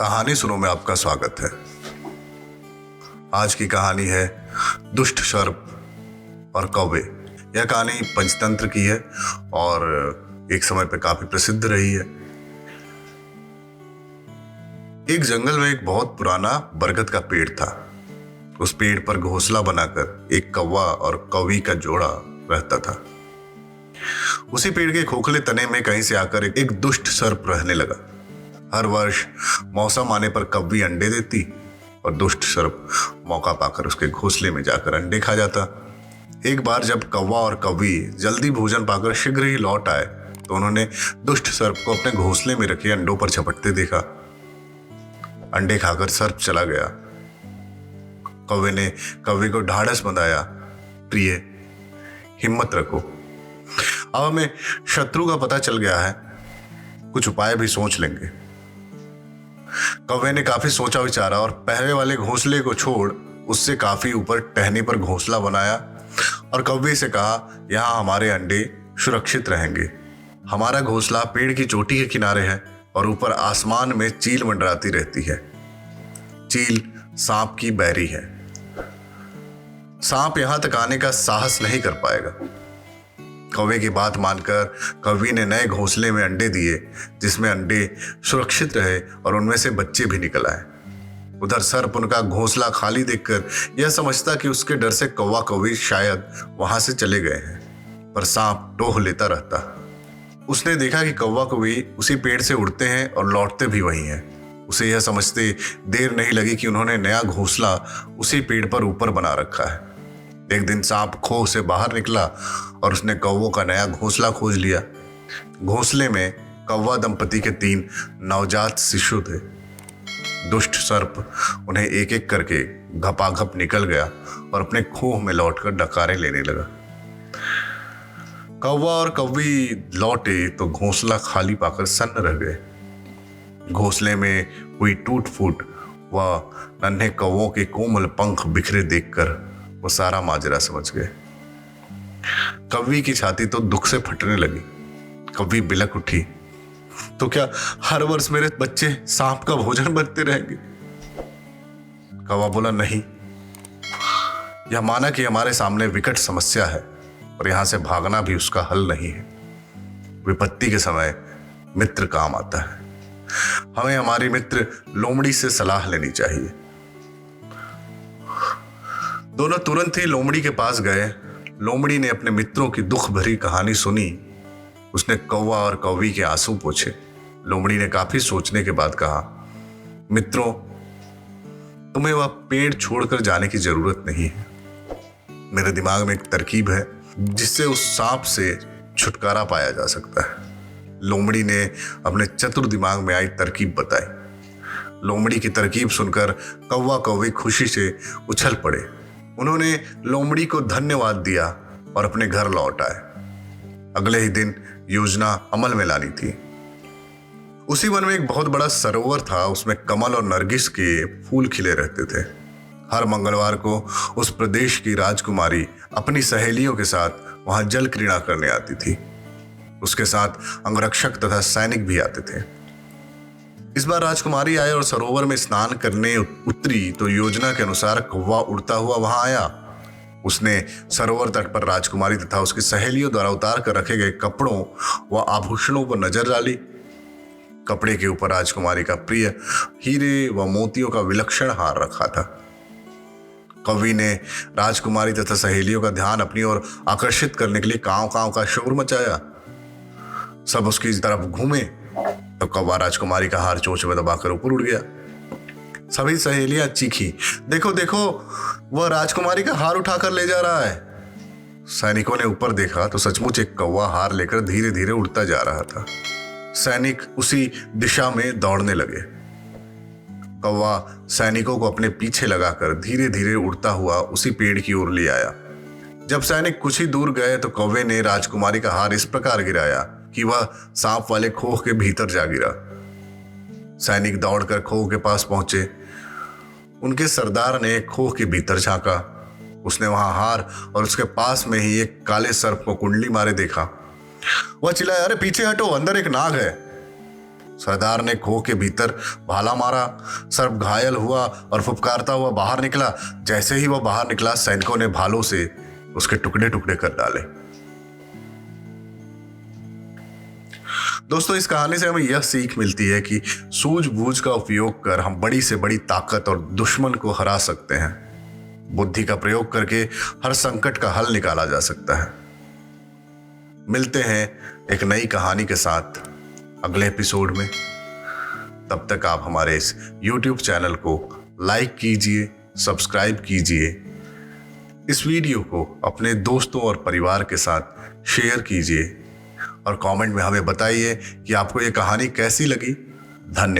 कहानी सुनो में आपका स्वागत है। आज की कहानी है दुष्ट सर्प और कौवे। यह कहानी पंचतंत्र की है और एक समय पे काफी प्रसिद्ध रही है। एक जंगल में एक बहुत पुराना बरगद का पेड़ था। उस पेड़ पर घोंसला बनाकर एक कौवा और कौवी का जोड़ा रहता था। उसी पेड़ के खोखले तने में कहीं से आकर एक दुष्ट सर्प रहने लगा। हर वर्ष मौसम आने पर कौवी अंडे देती और दुष्ट सर्प मौका पाकर उसके घोंसले में जाकर अंडे खा जाता। एक बार जब कौवा और कौवी जल्दी भोजन पाकर शीघ्र ही लौट आए तो उन्होंने दुष्ट सर्प को अपने घोंसले में रखे अंडों पर झपटते देखा। अंडे खाकर सर्प चला गया। कौवे ने कौवी को ढाढ़स बंधाया, प्रिय हिम्मत रखो, अब हमें शत्रु का पता चल गया है, कुछ उपाय भी सोच लेंगे। कौवे ने काफी सोचा विचारा और पहले वाले घोंसले को छोड़ उससे काफी ऊपर टहनी पर घोंसला बनाया और कौवे से कहा, यहाँ हमारे अंडे सुरक्षित रहेंगे। हमारा घोंसला पेड़ की चोटी के किनारे है और ऊपर आसमान में चील मंडराती रहती है। चील सांप की बैरी है। सांप यहां तक आने का साहस नहीं कर पाएगा। कौवे की बात मानकर कौवी ने नए घोंसले में अंडे दिए, जिसमें अंडे सुरक्षित रहे और उनमें से बच्चे भी निकल आए। उधर सर्प उनका घोंसला खाली देखकर यह समझता कि उसके डर से कौवा कौवी शायद वहां से चले गए हैं, पर सांप टोह लेता रहता। उसने देखा कि कौवा कौवी उसी पेड़ से उड़ते हैं और लौटते भी वहीं हैं। उसे यह समझते देर नहीं लगी कि उन्होंने नया घोंसला उसी पेड़ पर ऊपर बना रखा है। एक दिन सांप खोह से बाहर निकला और उसने कौवों का नया घोंसला खोज लिया। घोंसले में कौवा दंपति के 3 नवजात शिशु थे। दुष्ट सर्प उन्हें एक एक करके घपाघप निकल गया और अपने खोह में लौटकर डकारे लेने लगा। कौवा और कौवी लौटे तो घोंसला खाली पाकर सन्न रह गए। घोंसले में हुई टूट फूट व नन्हे कौवों के कोमल पंख बिखरे देखकर वो सारा माजरा समझ गए। कौवी की छाती तो दुख से फटने लगी। कौवी बिलक उठी, तो क्या हर वर्ष मेरे बच्चे सांप का भोजन बनते रहेंगे? कौवा बोला, नहीं, यह माना कि हमारे सामने विकट समस्या है और यहां से भागना भी उसका हल नहीं है। विपत्ति के समय मित्र काम आता है। हमें हमारी मित्र लोमड़ी से सलाह लेनी चाहिए। दोनों तुरंत ही लोमड़ी के पास गए। लोमड़ी ने अपने मित्रों की दुख भरी कहानी सुनी। उसने कौवा और कौवी के आंसू पोंछे। लोमड़ी ने काफी सोचने के बाद कहा, मित्रों, तुम्हें वह पेड़ छोड़कर जाने की जरूरत नहीं है। मेरे दिमाग में एक तरकीब है जिससे उस सांप से छुटकारा पाया जा सकता है। लोमड़ी ने अपने चतुर दिमाग में आई तरकीब बताई। लोमड़ी की तरकीब सुनकर कौवा कौवी खुशी से उछल पड़े। उन्होंने लोमड़ी को धन्यवाद दिया और अपने घर लौट आए। अगले ही दिन योजना अमल में लानी थी। उसी वन में एक बहुत बड़ा सरोवर था। उसमें कमल और नरगिस के फूल खिले रहते थे। हर मंगलवार को उस प्रदेश की राजकुमारी अपनी सहेलियों के साथ वहां जल क्रीड़ा करने आती थी। उसके साथ अंगरक्षक तथा सैनिक भी आते थे। इस बार राजकुमारी आए और सरोवर में स्नान करने उतरी तो योजना के अनुसार कौवा उड़ता हुआ वहां आया। उसने सरोवर तट पर राजकुमारी तथा उसकी सहेलियों द्वारा उतार कर रखे गए कपड़ों व आभूषणों पर नजर डाली। कपड़े के ऊपर राजकुमारी का प्रिय हीरे व मोतियों का विलक्षण हार रखा था। कवि ने राजकुमारी तथा सहेलियों का ध्यान अपनी ओर आकर्षित करने के लिए कांव कांव का शोर मचाया। सब उसकी तरफ घूमे तो कौवा राजकुमारी का हार चोंच में दबाकर ऊपर उड़ गया। सभी सहेलियां चीखी, देखो देखो, वह राजकुमारी का हार उठाकर ले जा रहा है। सैनिकों ने ऊपर देखा तो सचमुच एक कौवा हार लेकर धीरे धीरे उड़ता जा रहा था। सैनिक उसी दिशा में दौड़ने लगे। कौवा सैनिकों को अपने पीछे लगाकर धीरे धीरे उड़ता हुआ उसी पेड़ की ओर ले आया। जब सैनिक कुछ ही दूर गए तो कौवे ने राजकुमारी का हार इस प्रकार गिराया कि वह सांप वाले खोह के भीतर जा गिरा। सैनिक दौड़कर खोह के पास पहुंचे। उनके सरदार ने खोह के भीतर झांका। उसने वहां हार और उसके पास में ही एक काले सर्प को कुंडली मारे देखा। वह चिल्लाया, अरे पीछे हटो, अंदर एक नाग है। सरदार ने खो के भीतर भाला मारा, सर्प घायल हुआ और फुफकारता हुआ बाहर निकला। जैसे ही वह बाहर निकला, सैनिकों ने भालों से उसके टुकड़े टुकड़े कर डाले। दोस्तों, इस कहानी से हमें यह सीख मिलती है कि सूझबूझ का उपयोग कर हम बड़ी से बड़ी ताकत और दुश्मन को हरा सकते हैं। बुद्धि का प्रयोग करके हर संकट का हल निकाला जा सकता है। मिलते हैं एक नई कहानी के साथ अगले एपिसोड में। तब तक आप हमारे इस YouTube चैनल को लाइक कीजिए, सब्सक्राइब कीजिए, इस वीडियो को अपने दोस्तों और परिवार के साथ शेयर कीजिए और कमेंट में हमें बताइए कि आपको ये कहानी कैसी लगी। धन्यवाद।